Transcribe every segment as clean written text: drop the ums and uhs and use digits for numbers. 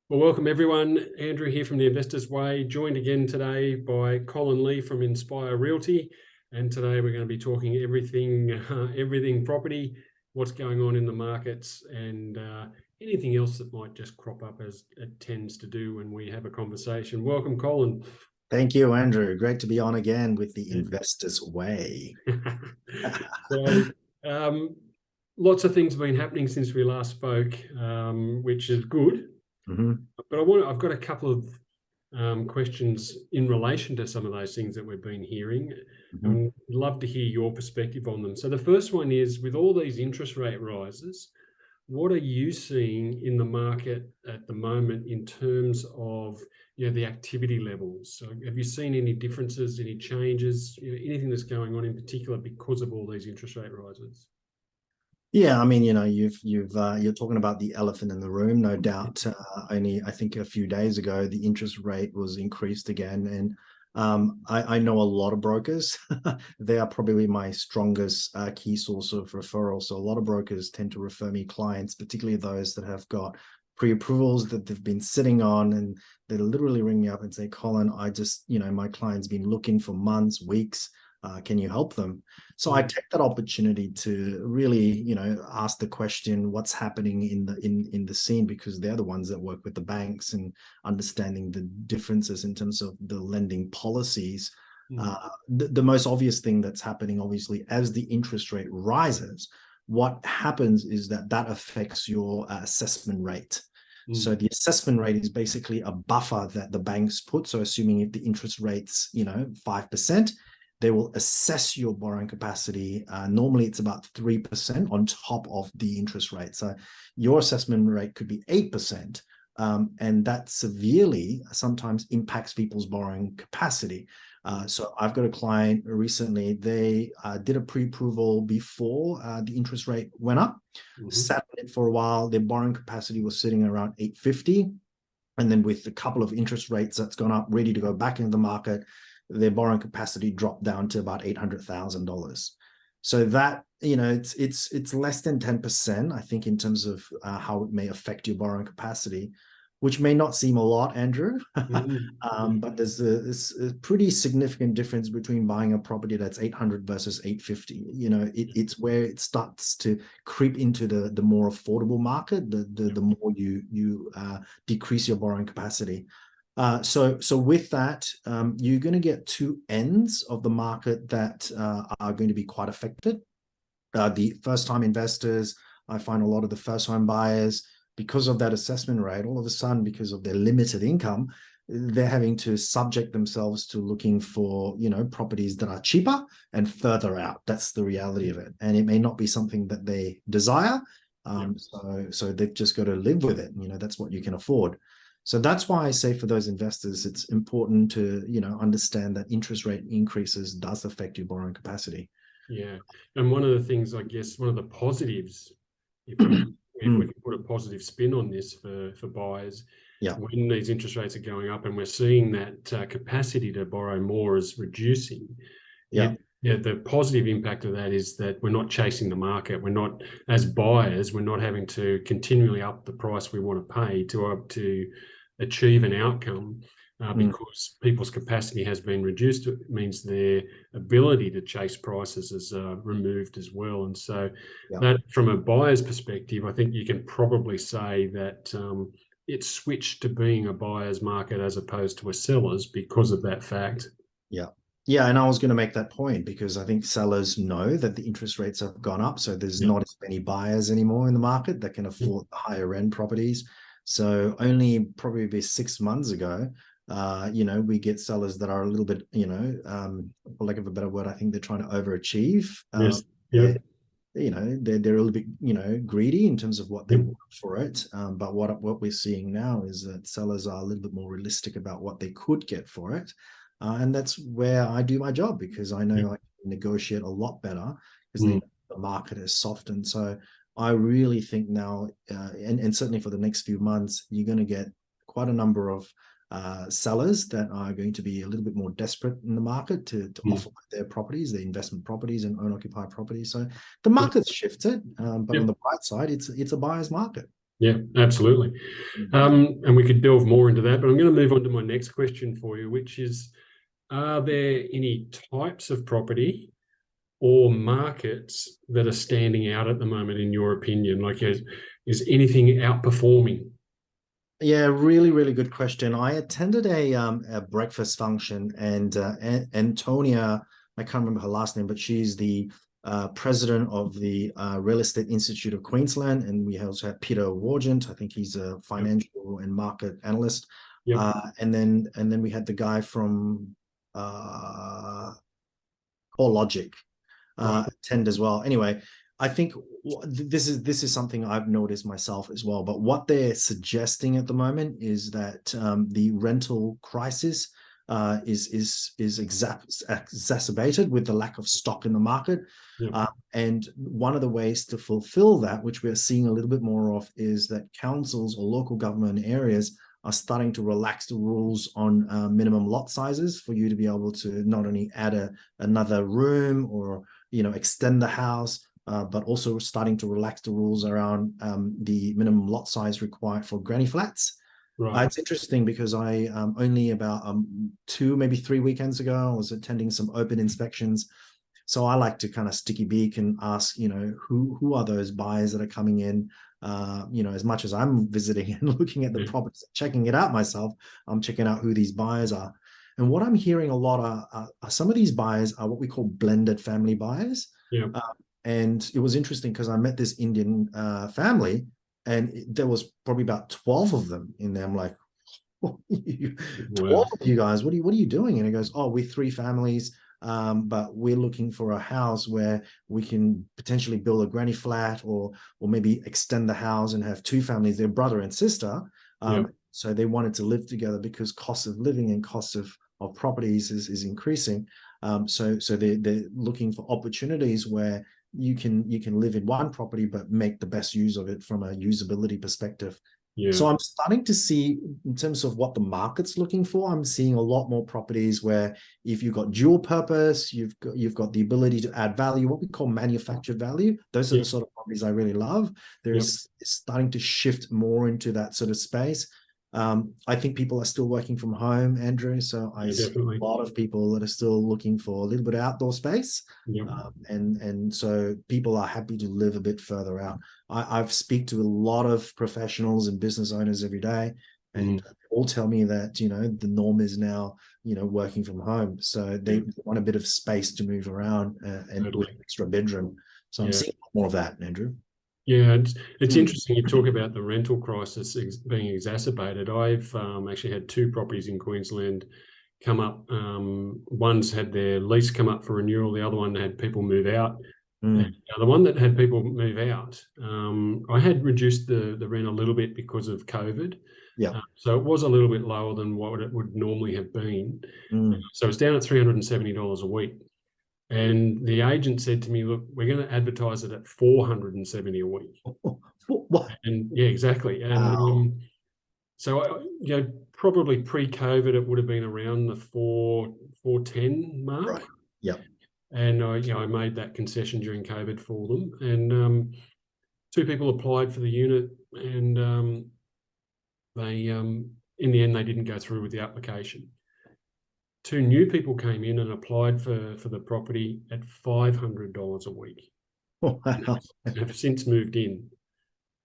Well, welcome everyone. Andrew here from the Investors Way, joined again today by Colin Lee from Inspire Realty. And today we're going to be talking everything property, what's going on in the markets, and anything else that might just crop up as it tends to do when we have a conversation. Welcome, Colin. Thank you, Andrew. Great to be on again with the Investors Way. So, um, lots of things have been happening since we last spoke, which is good. Mhm. But I've got a couple of questions in relation to some of those things that we've been hearing, Mhm. and I'd love to hear your perspective on them. So the first one is, with all these interest rate rises, what are you seeing in the market at the moment in terms of the activity levels? So have you seen any differences, any changes, anything that's going on in particular because of all these interest rate rises? Yeah, I mean, you're talking about the elephant in the room, no doubt. Only I think a few days ago, the interest rate was increased again, and I know a lot of brokers. They are probably my strongest key source of referral. So a lot of brokers tend to refer me clients, particularly those that have got pre-approvals that they've been sitting on, and they literally ring me up and say, "Colin, my client's been looking for months, weeks. Can you help them?" So I take that opportunity to really, ask the question, what's happening in the scene, because they're the ones that work with the banks and understanding the differences in terms of the lending policies. The most obvious thing that's happening, obviously, as the interest rate rises, what happens is that affects your assessment rate. So the assessment rate is basically a buffer that the banks put. So assuming if the interest rate's 5%, they will assess your borrowing capacity. Normally, it's about 3% on top of the interest rate. So your assessment rate could be 8%. And that severely sometimes impacts people's borrowing capacity. So I've got a client recently, they did a pre-approval before the interest rate went up, sat on it for a while. Their borrowing capacity was sitting around 850. And then with a couple of interest rates that's gone up, ready to go back into the market, their borrowing capacity dropped down to about $800,000. So that, it's less than 10%, I think, in terms of how it may affect your borrowing capacity, which may not seem a lot, Andrew. But there's a pretty significant difference between buying a property that's 800 versus 850. It's where it starts to creep into the more affordable market, the more you decrease your borrowing capacity. So with that, you're going to get two ends of the market that are going to be quite affected. The first-time investors, I find a lot of the first-home buyers, because of that assessment rate, all of a sudden, because of their limited income, they're having to subject themselves to looking for, properties that are cheaper and further out. That's the reality of it. And it may not be something that they desire. So they've just got to live with it. That's what you can afford. So that's why I say for those investors, it's important to, understand that interest rate increases does affect your borrowing capacity. Yeah. And one of the things, I guess, one of the positives, if we can put a positive spin on this for buyers, Yeah. when these interest rates are going up and we're seeing that capacity to borrow more is reducing, Yeah. the positive impact of that is that we're not chasing the market. We're not, as buyers, we're not having to continually up the price we want to pay to achieve an outcome. Because people's capacity has been reduced, it means their ability to chase prices is removed as well. And so, Yeah. that from a buyer's perspective, I think you can probably say that it's switched to being a buyer's market as opposed to a seller's because of that fact. Yeah. Yeah. And I was going to make that point because I think sellers know that the interest rates have gone up. So there's Yeah. not as many buyers anymore in the market that can afford the higher end properties. So only probably 6 months ago, we get sellers that are a little bit, for lack of a better word, I think they're trying to overachieve. Yes. They're, Yep. they're a little bit, greedy in terms of what they Yep. want for it. But what we're seeing now is that sellers are a little bit more realistic about what they could get for it. And that's where I do my job, because I know I can negotiate a lot better because Mm. the market has softened. So I really think now, and certainly for the next few months, you're going to get quite a number of sellers that are going to be a little bit more desperate in the market to Mm. offer their properties, their investment properties and own occupied properties. So the market's shifted, but on Yep. the bright side, it's a buyer's market. Yeah, absolutely. And we could delve more into that, but I'm going to move on to my next question for you, which is, are there any types of property or markets that are standing out at the moment, in your opinion? Like, is anything outperforming? Yeah, really, really good question. I attended a breakfast function, and Antonia, I can't remember her last name, but she's the president of the Real Estate Institute of Queensland, and we also have Peter Wargent. I think he's a Yep. financial and market analyst. Yep. And then we had the guy from CoreLogic Right. attend as well. Anyway, I think this is something I've noticed myself as well. But what they're suggesting at the moment is that the rental crisis is exacerbated with the lack of stock in the market. Yep. And one of the ways to fulfill that, which we're seeing a little bit more of, is that councils or local government areas are starting to relax the rules on minimum lot sizes for you to be able to not only add another room or extend the house, but also starting to relax the rules around the minimum lot size required for granny flats. Right. It's interesting because I only about 2, maybe 3 weekends ago, I was attending some open inspections. So I like to kind of sticky beak and ask, who are those buyers that are coming in? As much as I'm visiting and looking at the Yeah. properties, checking it out myself, I'm checking out who these buyers are. And what I'm hearing a lot are some of these buyers are what we call blended family buyers. Yeah. And it was interesting because I met this Indian family, and there was probably about 12 of them in there. I'm like, 12 Wow. of you guys, what are you doing? And he goes, oh, we're 3 families, but we're looking for a house where we can potentially build a granny flat, or maybe extend the house and have 2 families, their brother and sister. Yeah. So they wanted to live together because cost of living and cost of properties is increasing. So they're looking for opportunities where you can live in one property but make the best use of it from a usability perspective. Yeah. So I'm starting to see, in terms of what the market's looking for, I'm seeing a lot more properties where if you've got dual purpose, you've got the ability to add value, what we call manufactured value. Those are the Yep. sort of properties I really love. Yep. It's starting to shift more into that sort of space. I think people are still working from home, Andrew. So I Yeah, see definitely. a lot of people that are still looking for a little bit of outdoor space. Yep. And so people are happy to live a bit further out. I've speak to a lot of professionals and business owners every day, and all tell me that the norm is now working from home. So they want a bit of space to move around and with Totally. an extra bedroom. So I'm Yeah. seeing more of that, Andrew. Yeah, it's Mm. interesting you talk about the rental crisis being exacerbated. I've actually had 2 properties in Queensland come up. One's had their lease come up for renewal. The other one had people move out. And Mm. the one that had people move out, I had reduced the rent a little bit because of COVID. Yeah. So it was a little bit lower than what it would normally have been. Mm. So it's down at $370 a week. And the agent said to me, look, we're going to advertise it at $470 a week. What? And yeah, exactly. And Wow. so, probably pre-COVID, it would have been around the 410 mark. Right. Yeah. And I made that concession during COVID for them. And 2 people applied for the unit, and they, in the end, they didn't go through with the application. 2 new people came in and applied for the property at $500 a week. Wow. Have since moved in.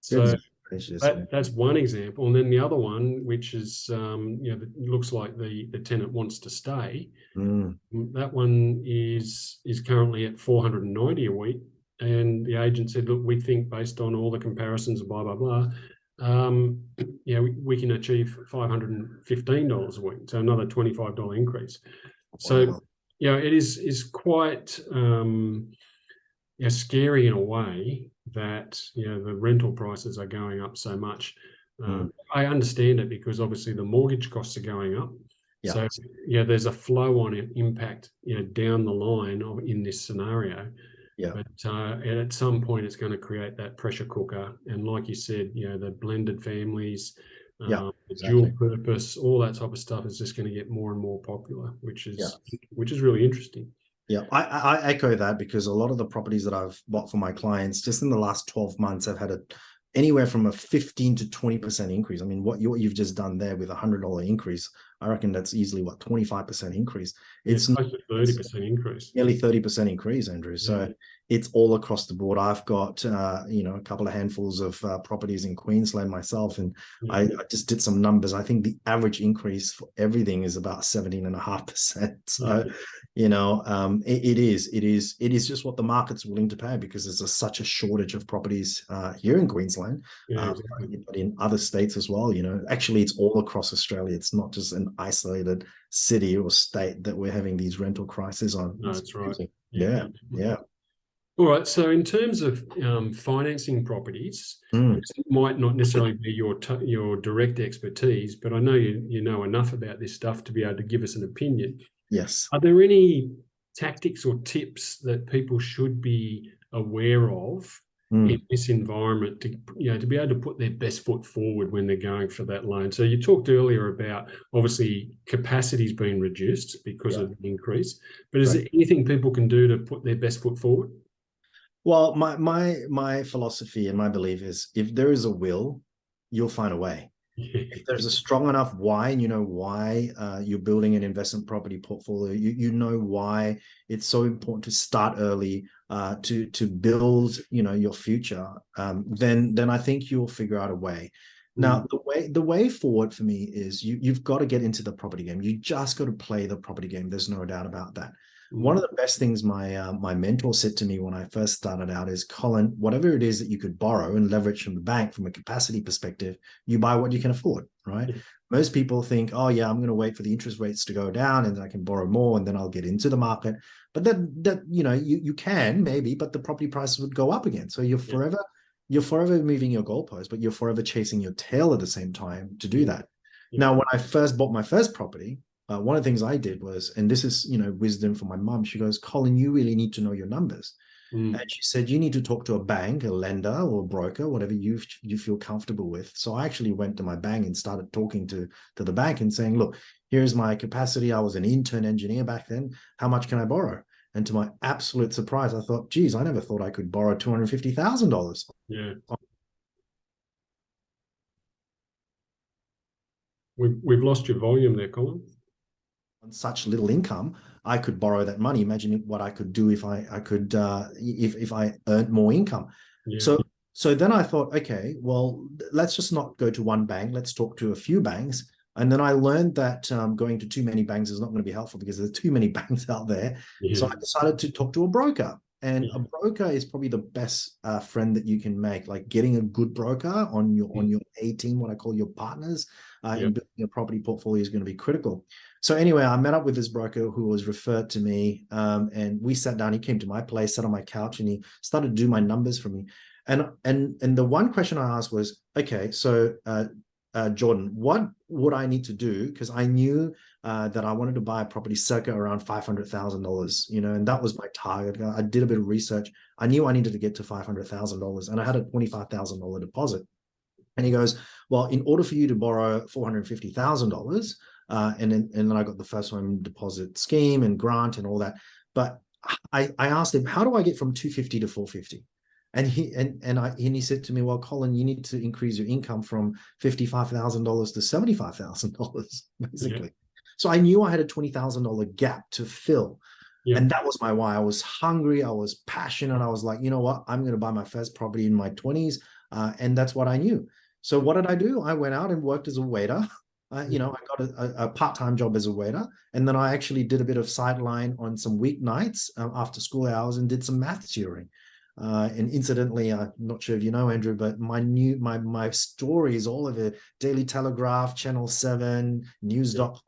So Goodness gracious, man. that's one example. And then the other one, which is, looks like the tenant wants to stay. Mm. That one is currently at $490 a week. And the agent said, look, we think based on all the comparisons, blah, blah, blah, we can achieve $515 a week. So another $25 increase. So, Wow. it is quite scary in a way that the rental prices are going up so much. I understand it because obviously the mortgage costs are going up. Yeah. So there's a flow on impact down the line in this scenario. Yeah. But at some point it's going to create that pressure cooker, and like you said, the blended families, Yeah. the dual Exactly. purpose, all that type of stuff is just going to get more and more popular, which Yeah. is really interesting. Yeah, I echo that because a lot of the properties that I've bought for my clients just in the last 12 months have had a anywhere from a 15 to 20% increase. I mean, what you've just done there with $100 increase, I reckon that's easily what 25% increase. It's It's close to 30% increase. nearly 30% increase, Andrew. So Yeah. it's all across the board. I've got a couple of handfuls of properties in Queensland myself, and Yeah. I just did some numbers. I think the average increase for everything is about 17.5%. So it is just what the market's willing to pay, because there's such a shortage of properties here in Queensland, Yeah, exactly. but in other states as well. Actually, it's all across Australia. It's not just an isolated city or state that we're having these rental crises on. No, that's right. Yeah, yeah. All right. So in terms of financing properties, which might not necessarily be your direct expertise, but I know you know enough about this stuff to be able to give us an opinion. Yes. Are there any tactics or tips that people should be aware of in this environment to be able to put their best foot forward when they're going for that loan? So you talked earlier about obviously capacity's been reduced because of the increase, but is there anything people can do to put their best foot forward? Well, my philosophy and my belief is, if there is a will, you'll find a way. If there's a strong enough why, and you know why you're building an investment property portfolio, you know why it's so important to start early, to build your future, then I think you'll figure out a way. Now, the way forward for me is you've got to get into the property game. You just got to play the property game. There's no doubt about that. One of the best things my mentor said to me when I first started out is, Colin, whatever it is that you could borrow and leverage from the bank from a capacity perspective, you buy what you can afford, right? Most people think, oh yeah, I'm going to wait for the interest rates to go down and then I can borrow more and then I'll get into the market. But that you can maybe, but the property prices would go up again. So you're forever moving your goalpost, but you're forever chasing your tail at the same time to do that. Now, when I first bought my first property, one of the things I did was, and this is wisdom from my mom, she goes, Colin, you really need to know your numbers. And she said, you need to talk to a bank, a lender or a broker, whatever you feel comfortable with. So I actually went to my bank and started talking to the bank and saying, look, here's my capacity. I was an intern engineer back then. How much can I borrow? And to my absolute surprise, I thought, geez, I never thought I could borrow $250,000. Yeah. We've lost your volume there, Colin. On such little income, I could borrow that money. Imagine what I could do if I could if I earned more income. Yeah. So then I thought, okay, well, let's just not go to one bank. Let's talk to a few banks. And then I learned that going to too many banks is not going to be helpful, because there's too many banks out there. So I decided to talk to a broker. And a broker is probably the best friend that you can make. Like, getting a good broker on your A team, what I call your partners, in building a property portfolio, is going to be critical. So anyway, I met up with this broker who was referred to me, and we sat down. He came to my place, sat on my couch, and he started to do my numbers for me. And the one question I asked was, okay, so Jordan, what would I need to do? Because I knew that I wanted to buy a property circa around $500,000, and that was my target. I did a bit of research. I knew I needed to get to $500,000, and I had a $25,000 deposit. And he goes, well, in order for you to borrow $450,000, and then I got the first home deposit scheme and grant and all that. But I asked him, how do I get from 250 to 450? And he said to me, well, Colin, you need to increase your income from $55,000 to $75,000, basically. So I knew I had a $20,000 gap to fill. And that was my why. I was hungry. I was passionate. I was like, you know what? I'm going to buy my first property in my 20s. And that's what I knew. So what did I do? I went out and worked as a waiter. I got a part-time job as a waiter. And then I actually did a bit of sideline on some weeknights after school hours and did some math tutoring. And incidentally, I'm not sure if you know, Andrew, but my story is all over Daily Telegraph, Channel 7, News.com,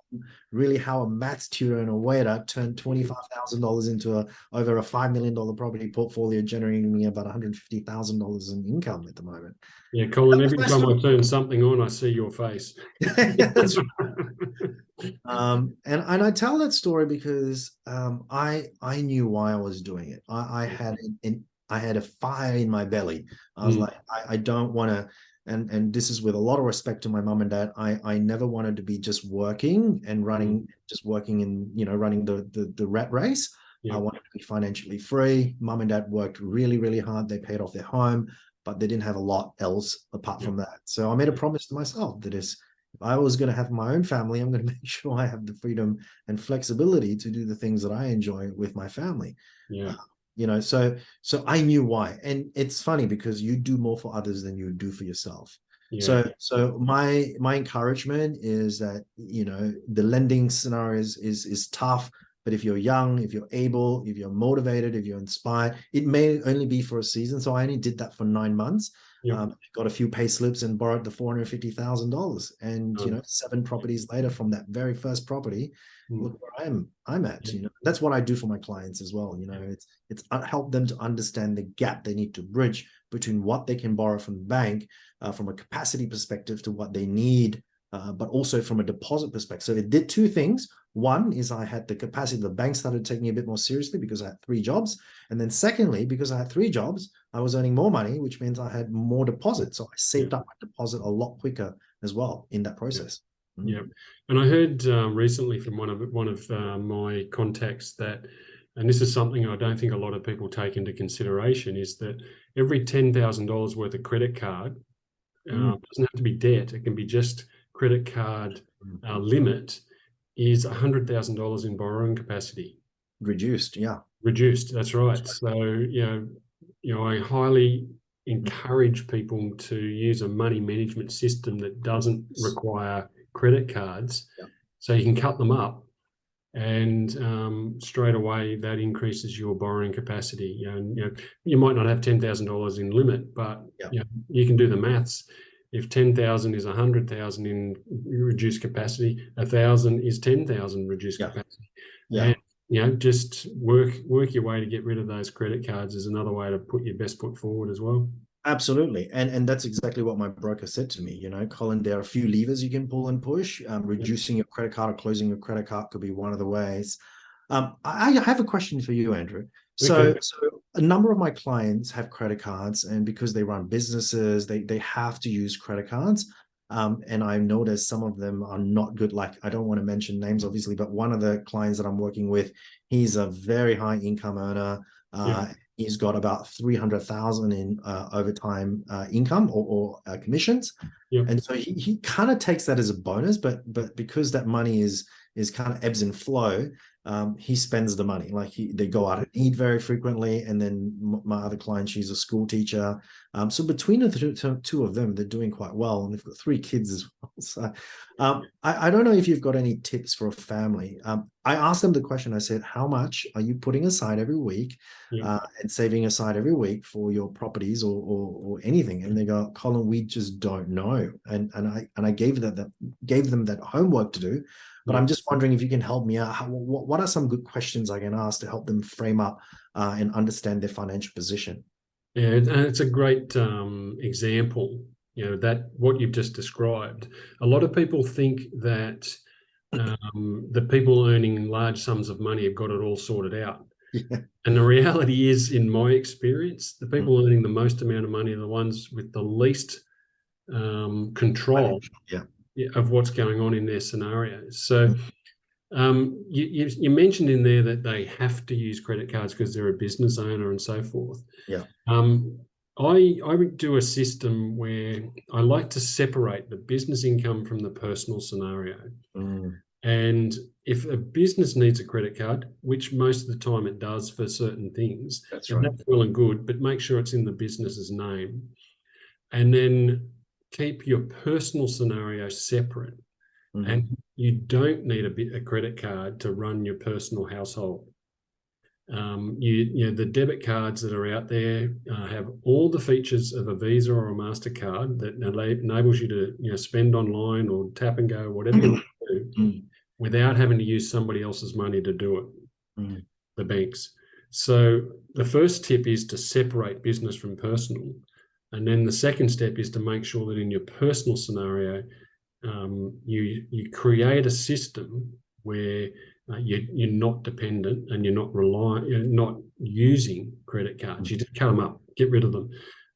really how a maths tutor and a waiter turned $25,000 into over a $5 million property portfolio, generating me about $150,000 in income at the moment. Yeah, Colin, every time I turn something on, I see your face. That's right. And I tell that story because I knew why I was doing it. I had a fire in my belly. I was like, I don't want to, and this is with a lot of respect to my mum and dad, I never wanted to be just working and running the rat race. I wanted to be financially free. Mum and dad worked really, really hard. They paid off their home. but they didn't have a lot else apart Yeah. from that. So I made a promise to myself that if I was going to have my own family, I'm going to make sure I have the freedom and flexibility to do the things that I enjoy with my family. Yeah. So I knew why. And it's funny because you do more for others than you do for yourself. Yeah. So my encouragement is that, the lending scenario is tough, but if you're young, if you're able, if you're motivated, if you're inspired, it may only be for a season. So I only did that for 9 months. Yep. Got a few pay slips and borrowed the $450,000. And, Oh. 7 properties later from that very first property, look where I'm at. Yeah. That's what I do for my clients as well. It's help them to understand the gap they need to bridge between what they can borrow from the bank, from a capacity perspective, to what they need, but also from a deposit perspective. So it did 2 things. One is I had the capacity, the bank started taking me a bit more seriously because I had 3 jobs. And then secondly, because I had 3 jobs, I was earning more money, which means I had more deposits. So I saved up my deposit a lot quicker as well in that process. Yeah. And I heard recently from one of my contacts that, and this is something I don't think a lot of people take into consideration, is that every $10,000 worth of credit card doesn't have to be debt. It can be just credit card limit is $100,000 in borrowing capacity. Reduced, yeah. Reduced, that's right. So, I highly encourage people to use a money management system that doesn't require credit cards. Yeah. So you can cut them up, and straight away that increases your borrowing capacity. You might not have $10,000 in limit, but you can do the maths. If 10,000 is 100,000 in reduced capacity, 1,000 is 10,000 reduced capacity. Yeah. And just work your way to get rid of those credit cards is another way to put your best foot forward as well. Absolutely. And that's exactly what my broker said to me. Colin, there are a few levers you can pull and push. Reducing your credit card or closing your credit card could be one of the ways. I have a question for you, Andrew. So a number of my clients have credit cards, and because they run businesses, they have to use credit cards. And I've noticed some of them are not good. Like, I don't want to mention names, obviously, but one of the clients that I'm working with, he's a very high income earner. He's got about 300,000 in overtime income or commissions. And so he kind of takes that as a bonus, but because that money is kind of ebbs and flow, he spends the money. Like they go out and eat very frequently. And then my other client, she's a school teacher. So between the two of them, they're doing quite well. And they've got 3 kids as well. So I don't know if you've got any tips for a family. I asked them the question. I said, how much are you putting aside every week and saving aside every week for your properties or anything? And they go, Colin, we just don't know. And I gave them that homework to do. But I'm just wondering if you can help me out. What are some good questions I can ask to help them frame up and understand their financial position? Yeah, and it's a great example, that what you've just described. A lot of people think that the people earning large sums of money have got it all sorted out. Yeah. And the reality is, in my experience, the people earning the most amount of money are the ones with the least control of what's going on in their scenarios. So you mentioned in there that they have to use credit cards because they're a business owner and so forth. Yeah. I would do a system where I like to separate the business income from the personal scenario. And if a business needs a credit card, which most of the time it does for certain things, that's well and good, but make sure it's in the business's name. And then keep your personal scenario separate. And you don't need a credit card to run your personal household. The debit cards that are out there have all the features of a Visa or a MasterCard that enables you to spend online or tap and go, whatever you want to do, without having to use somebody else's money to do it, the banks. So the first tip is to separate business from personal. And then the second step is to make sure that in your personal scenario, you create a system where you're not dependent and you're not using credit cards. You just cut them up, get rid of them.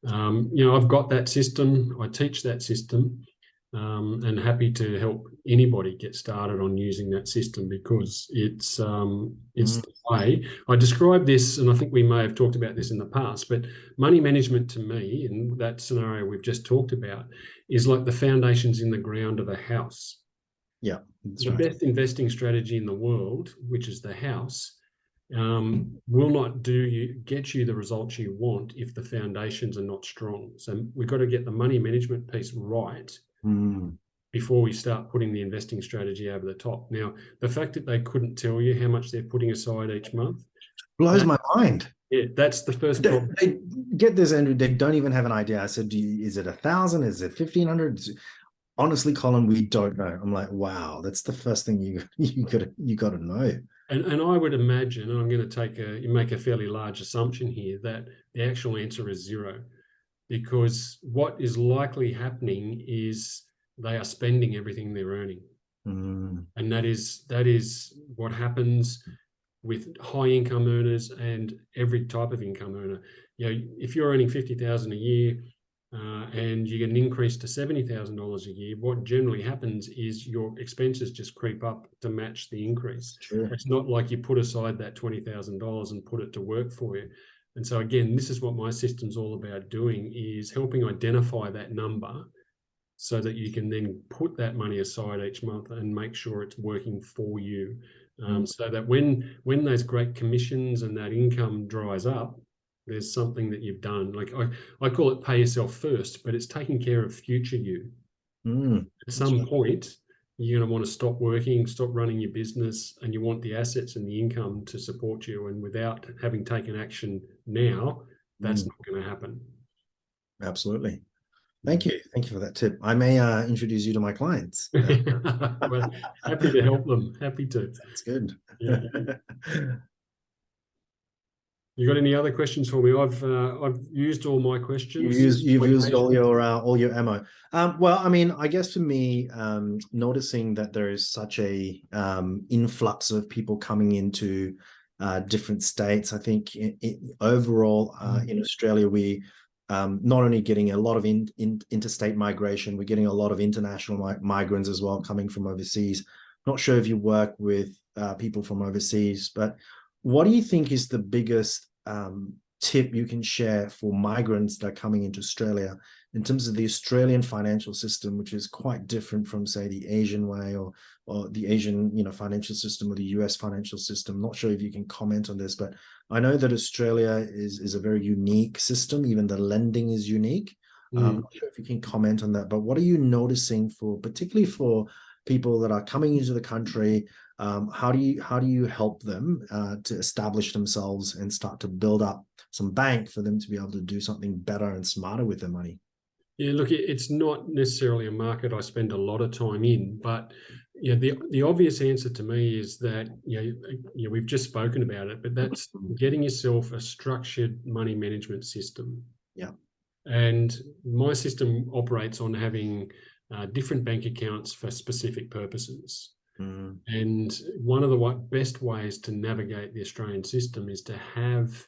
I've got that system. I teach that system. and happy to help anybody get started on using that system, because it's Mm. the way. I describe this, and I think we may have talked about this in the past, but money management to me, in that scenario we've just talked about, is like the foundations in the ground of a house. Yeah, that's The right. best investing strategy in the world, which is the house, will not get you the results you want if the foundations are not strong. So we've got to get the money management piece right Mm. before we start putting the investing strategy over the top. Now, the fact that they couldn't tell you how much they're putting aside each month, Blows that my mind. yeah, that's the first problem. They get this, Andrew. They don't even have an idea. I said, is it 1,000? Is it 1,500? Honestly, Colin, we don't know. I'm like, wow, that's the first thing you got to know. And I would imagine, and I'm going to make a fairly large assumption here, that the actual answer is zero, because what is likely happening is they are spending everything they're earning. Mm. And that is what happens with high income earners and every type of income earner. If you're earning 50,000 a year, and you get an increase to $70,000 a year, what generally happens is your expenses just creep up to match the increase. Sure. It's not like you put aside that $20,000 and put it to work for you. And so again, this is what my system's all about doing, is helping identify that number so that you can then put that money aside each month and make sure it's working for you. So that when those great commissions and that income dries up, there's something that you've done. Like I call it pay yourself first, but it's taking care of future you. Mm. At some point, you're going to want to stop working, stop running your business, and you want the assets and the income to support you. And without having taken action now, that's Mm. not going to happen. Absolutely. Thank you. Thank you for that tip. I may introduce you to my clients. Well, happy to help them. Happy to. That's good. Yeah. You got any other questions for me? I've used all my questions. You've used all your ammo. Well, I mean, I guess for me, noticing that there is such a influx of people coming into different states, I think overall in Australia we not only getting a lot of interstate migration, we're getting a lot of international migrants as well coming from overseas. Not sure if you work with people from overseas, but what do you think is the biggest tip you can share for migrants that are coming into Australia in terms of the Australian financial system, which is quite different from, say, the Asian way or the Asian, financial system or the US financial system? Not sure if you can comment on this, but I know that Australia is a very unique system. Even the lending is unique. I'm not sure if you can comment on that, but what are you noticing particularly for people that are coming into the country? How do you help them to establish themselves and start to build up some bank for them to be able to do something better and smarter with their money? Yeah, look, it's not necessarily a market I spend a lot of time in, but the obvious answer to me is that we've just spoken about it, but that's getting yourself a structured money management system. Yeah. And my system operates on having different bank accounts for specific purposes. Mm. And one of the best ways to navigate the Australian system is to have,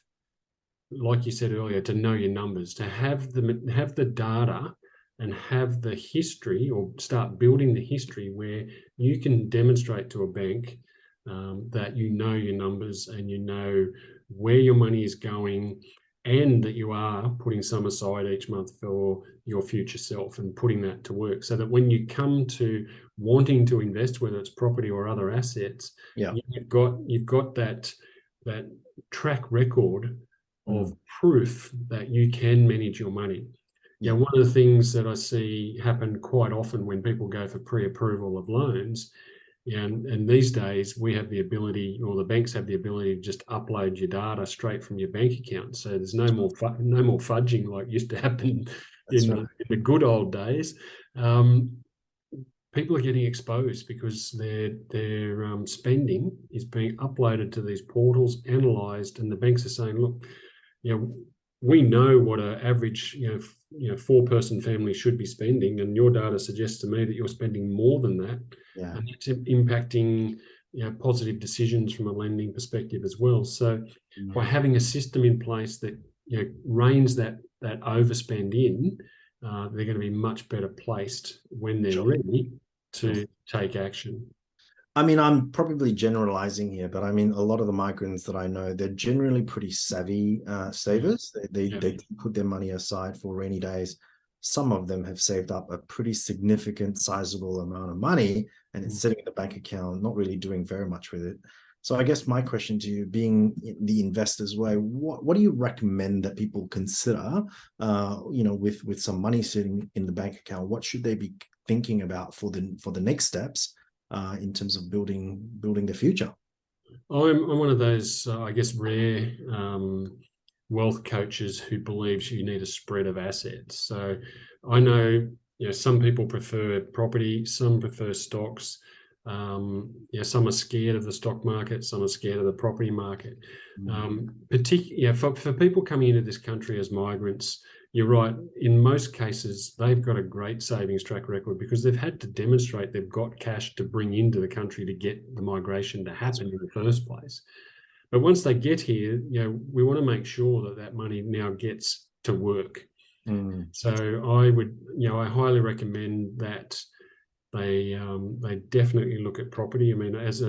like you said earlier, to know your numbers, to have the data and have the history, or start building the history where you can demonstrate to a bank that you know your numbers and you know where your money is going, and that you are putting some aside each month for your future self and putting that to work, so that when you come to wanting to invest, whether it's property or other assets, you've got that track record of proof that you can manage your money. Yeah. One of the things that I see happen quite often when people go for pre-approval of loans, and these days we have the ability, or the banks have the ability, to just upload your data straight from your bank account. So there's no more fudging like used to happen in the good old days. People are getting exposed because their spending is being uploaded to these portals, analysed, and the banks are saying, look, we know what an average, four-person family should be spending, and your data suggests to me that you're spending more than that. Yeah. And it's impacting, positive decisions from a lending perspective as well. So by having a system in place that reins that overspend in, they're going to be much better placed when they're Sure. ready Sure. to take action. I mean, I'm probably generalizing here, but I mean, a lot of the migrants that I know, they're generally pretty savvy savers. They put their money aside for rainy days. Some of them have saved up a pretty significant, sizable amount of money, and it's sitting in the bank account, not really doing very much with it. So I guess my question to you, being the investor's way, what do you recommend that people consider, with some money sitting in the bank account? What should they be thinking about for the next steps? In terms of building the future. I'm one of those, I guess, rare wealth coaches who believes you need a spread of assets. So I know, some people prefer property, some prefer stocks. Some are scared of the stock market, some are scared of the property market. Particularly, for people coming into this country as migrants, you're right. In most cases, they've got a great savings track record because they've had to demonstrate they've got cash to bring into the country to get the migration to happen in the first place. But once they get here, we want to make sure that that money now gets to work. So I highly recommend that they definitely look at property. I mean, as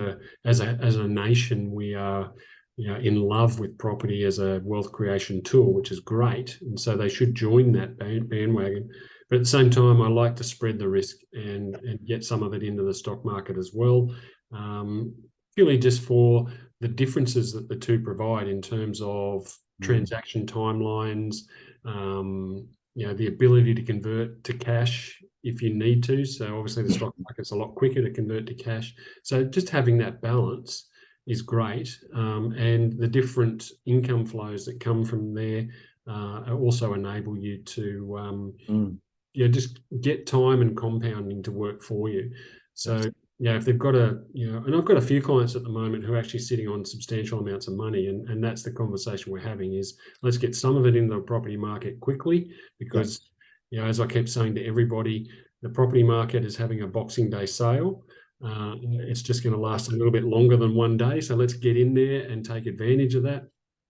a nation, we are in love with property as a wealth creation tool, which is great. And so they should join that bandwagon. But at the same time, I like to spread the risk and get some of it into the stock market as well, purely just for the differences that the two provide in terms of transaction timelines, the ability to convert to cash if you need to. So obviously the stock market's a lot quicker to convert to cash. So just having that balance is great, and the different income flows that come from there also enable you to just get time and compounding to work for you. So if they've got and I've got a few clients at the moment who are actually sitting on substantial amounts of money, and that's the conversation we're having is let's get some of it into the property market quickly because as I kept saying to everybody, the property market is having a Boxing Day sale. It's just going to last a little bit longer than one day. So let's get in there and take advantage of that.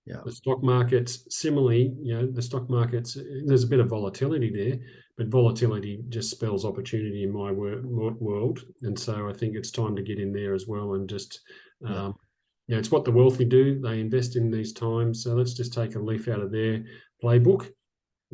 The stock markets, similarly, the stock markets, there's a bit of volatility there, but volatility just spells opportunity in my world. And so I think it's time to get in there as well and just, it's what the wealthy do. They invest in these times. So let's just take a leaf out of their playbook.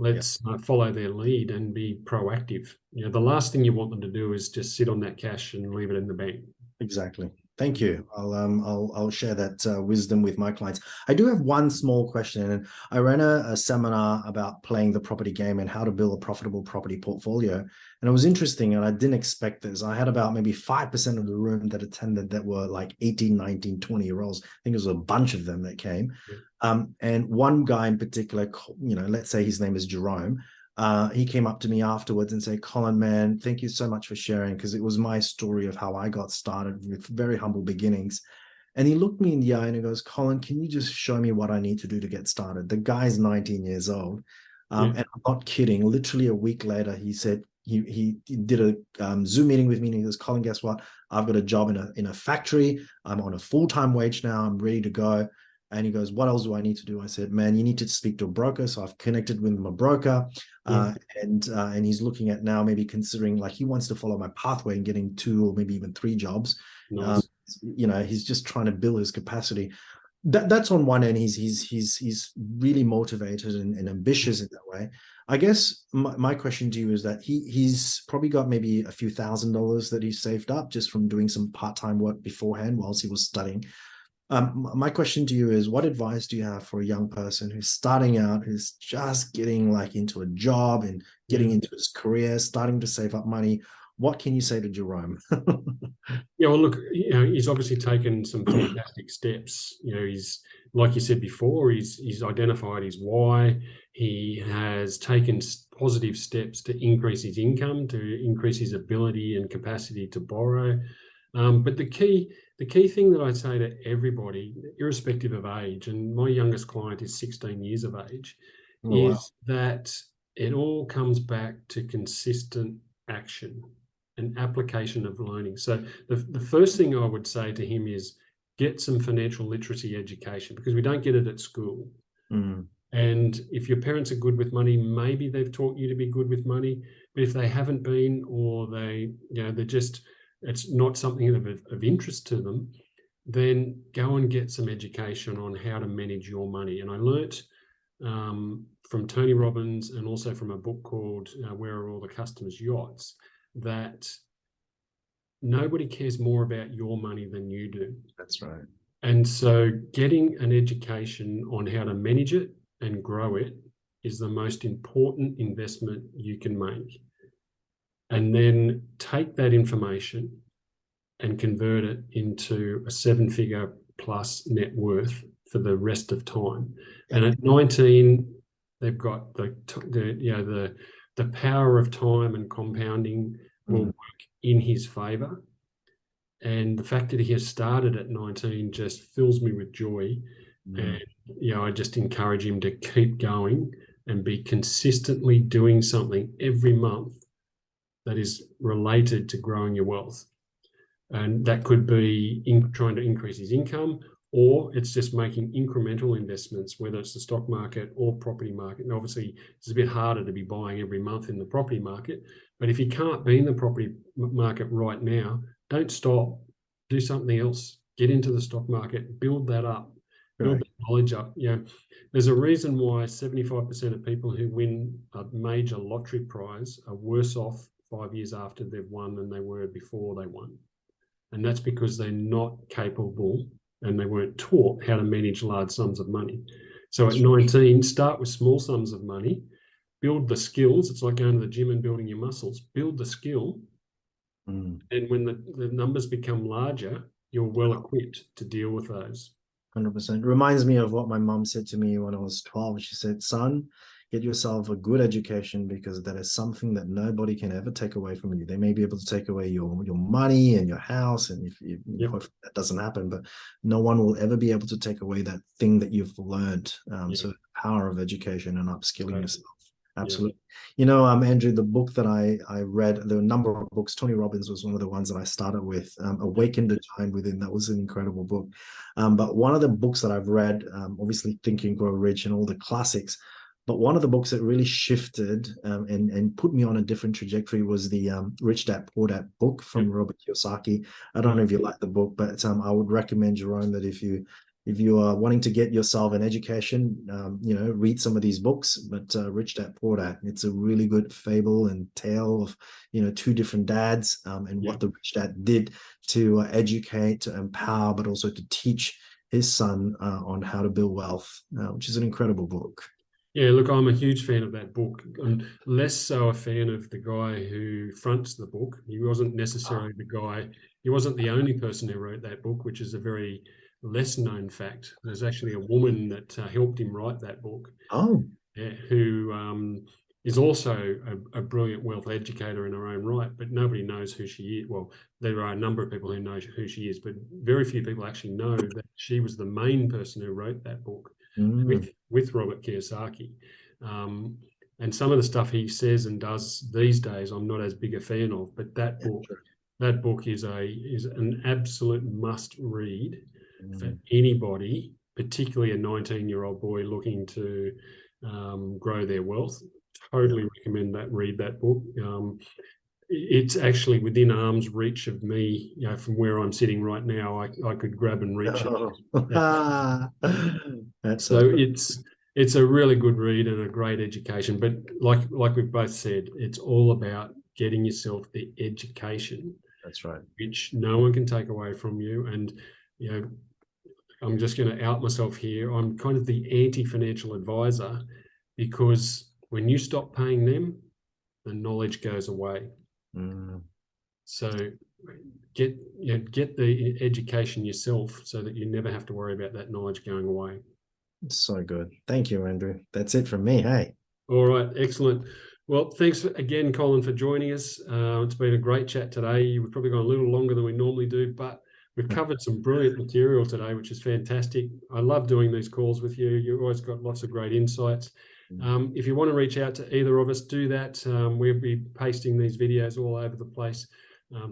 Let's follow their lead and be proactive. The last thing you want them to do is just sit on that cash and leave it in the bank. Exactly. Thank you. I'll share that wisdom with my clients. I do have one small question. And I ran a seminar about playing the property game and how to build a profitable property portfolio. And it was interesting, and I didn't expect this. I had about maybe 5% of the room that attended that were like 18, 19, 20-year-olds. I think it was a bunch of them that came. And one guy in particular, let's say his name is Jerome. He came up to me afterwards and said, Colin, man, thank you so much for sharing, because it was my story of how I got started with very humble beginnings. And he looked me in the eye and he goes, Colin, can you just show me what I need to do to get started? The guy's 19 years old. And I'm not kidding. Literally a week later, he said, he did a Zoom meeting with me and he goes, Colin, guess what? I've got a job in a factory. I'm on a full-time wage now. I'm ready to go. And he goes, what else do I need to do? I said, man, you need to speak to a broker. So I've connected with my broker, and he's looking at now maybe considering, like, he wants to follow my pathway and getting 2 or maybe even 3 jobs. Nice. He's just trying to build his capacity. That's on one end. He's really motivated and ambitious in that way. I guess my question to you is that he's probably got maybe a few $1,000s that he's saved up just from doing some part-time work beforehand whilst he was studying. My question to you is, what advice do you have for a young person who's starting out, who's just getting like into a job and getting into his career, starting to save up money? What can you say to Jerome? Well, look, he's obviously taken some fantastic steps. He's, like you said before, he's identified his why. He has taken positive steps to increase his income, to increase his ability and capacity to borrow. But the key thing that I'd say to everybody, irrespective of age, and my youngest client is 16 years of age, is that it all comes back to consistent action and application of learning. So the first thing I would say to him is get some financial literacy education, because we don't get it at school. And if your parents are good with money, maybe they've taught you to be good with money. But if they haven't been, or they're just, it's not something of interest to them, then go and get some education on how to manage your money. And I learnt from Tony Robbins, and also from a book called Where Are All the Customers' Yachts, that nobody cares more about your money than you do. That's right. And so getting an education on how to manage it and grow it is the most important investment you can make. And then take that information and convert it into a 7-figure plus net worth for the rest of time. And at 19, they've got the power of time and compounding will work in his favor. And the fact that he has started at 19 just fills me with joy. And I just encourage him to keep going and be consistently doing something every month that is related to growing your wealth. And that could be trying to increase his income, or it's just making incremental investments, whether it's the stock market or property market. And obviously, it's a bit harder to be buying every month in the property market. But if you can't be in the property market right now, don't stop. Do something else. Get into the stock market. Build that up. Build the knowledge up. There's a reason why 75% of people who win a major lottery prize are worse off 5 years after they've won than they were before they won. And that's because they're not capable and they weren't taught how to manage large sums of money. So at 19, start with small sums of money, build the skills. It's like going to the gym and building your muscles. Build the skill. And when the numbers become larger, you're well equipped to deal with those. 100%. Reminds me of what my mom said to me when I was 12. She said, son, get yourself a good education, because that is something that nobody can ever take away from you. They may be able to take away your money and your house, and if you hopefully that doesn't happen, but no one will ever be able to take away that thing that you've learned. So the power of education and upskilling yourself. Absolutely. Andrew, the book that I read, there were a number of books. Tony Robbins was one of the ones that I started with. Awaken the Giant Within. That was an incredible book. But one of the books that I've read, obviously Think and Grow Rich and all the classics, but one of the books that really shifted and put me on a different trajectory was the Rich Dad Poor Dad book from Robert Kiyosaki. I don't know if you like the book, but I would recommend, Jerome, that if you are wanting to get yourself an education, read some of these books. But Rich Dad Poor Dad, it's a really good fable and tale of two different dads and what the rich dad did to educate, to empower, but also to teach his son on how to build wealth, which is an incredible book. Yeah, look, I'm a huge fan of that book. I'm less so a fan of the guy who fronts the book. He wasn't necessarily he wasn't the only person who wrote that book, which is a very less known fact. There's actually a woman that helped him write that book, who is also a brilliant wealth educator in her own right, but nobody knows who she is. Well, there are a number of people who know who she is, but very few people actually know that she was the main person who wrote that book with Robert Kiyosaki. And some of the stuff he says and does these days, I'm not as big a fan of, but that book is an absolute must read for anybody, particularly a 19-year-old boy looking to grow their wealth. Totally recommend read that book. It's actually within arm's reach of me, from where I'm sitting right now. I could grab and reach it. So it's a really good read and a great education. But like we've both said, it's all about getting yourself the education. That's right. Which no one can take away from you. And I'm just going to out myself here. I'm kind of the anti-financial advisor, because when you stop paying them, the knowledge goes away. So get the education yourself so that you never have to worry about that knowledge going away. So good. Thank you, Andrew. That's it from me. Hey. All right. Excellent. Well, thanks again, Colin, for joining us. It's been a great chat today. We've probably gone a little longer than we normally do, but we've covered some brilliant material today, which is fantastic. I love doing these calls with you. You've always got lots of great insights. If you want to reach out to either of us, do that. We'll be pasting these videos all over the place.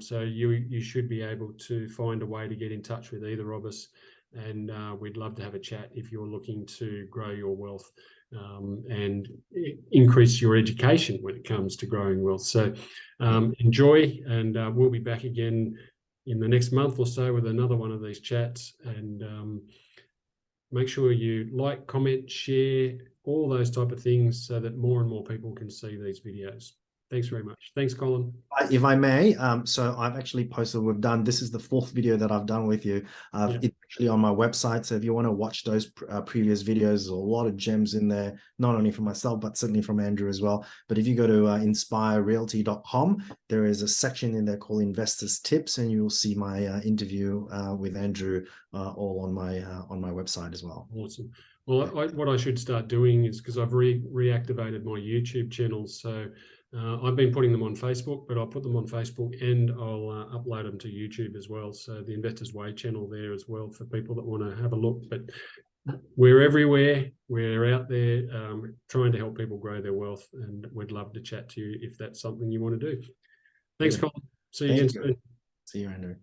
So you should be able to find a way to get in touch with either of us. And we'd love to have a chat if you're looking to grow your wealth. and increase your education when it comes to growing wealth. So enjoy, and we'll be back again in the next month or so with another one of these chats. And make sure you like, comment, share, all those type of things so that more and more people can see these videos. Thanks very much. Thanks, Colin. If I may, so I've actually posted, this is the 4th video that I've done with you. It's actually on my website. So if you want to watch those previous videos, there's a lot of gems in there, not only from myself, but certainly from Andrew as well. But if you go to inspirerealty.com, there is a section in there called Investors Tips, and you'll see my interview with Andrew all on my website as well. Awesome. Well, what I should start doing is, because I've reactivated my YouTube channels, so I've been putting them on Facebook, but I'll put them on Facebook and I'll upload them to YouTube as well. So the Investors Way channel there as well for people that want to have a look. But we're everywhere. We're out there trying to help people grow their wealth, and we'd love to chat to you if that's something you want to do. Thanks, Colin. See you again soon. See you, Andrew.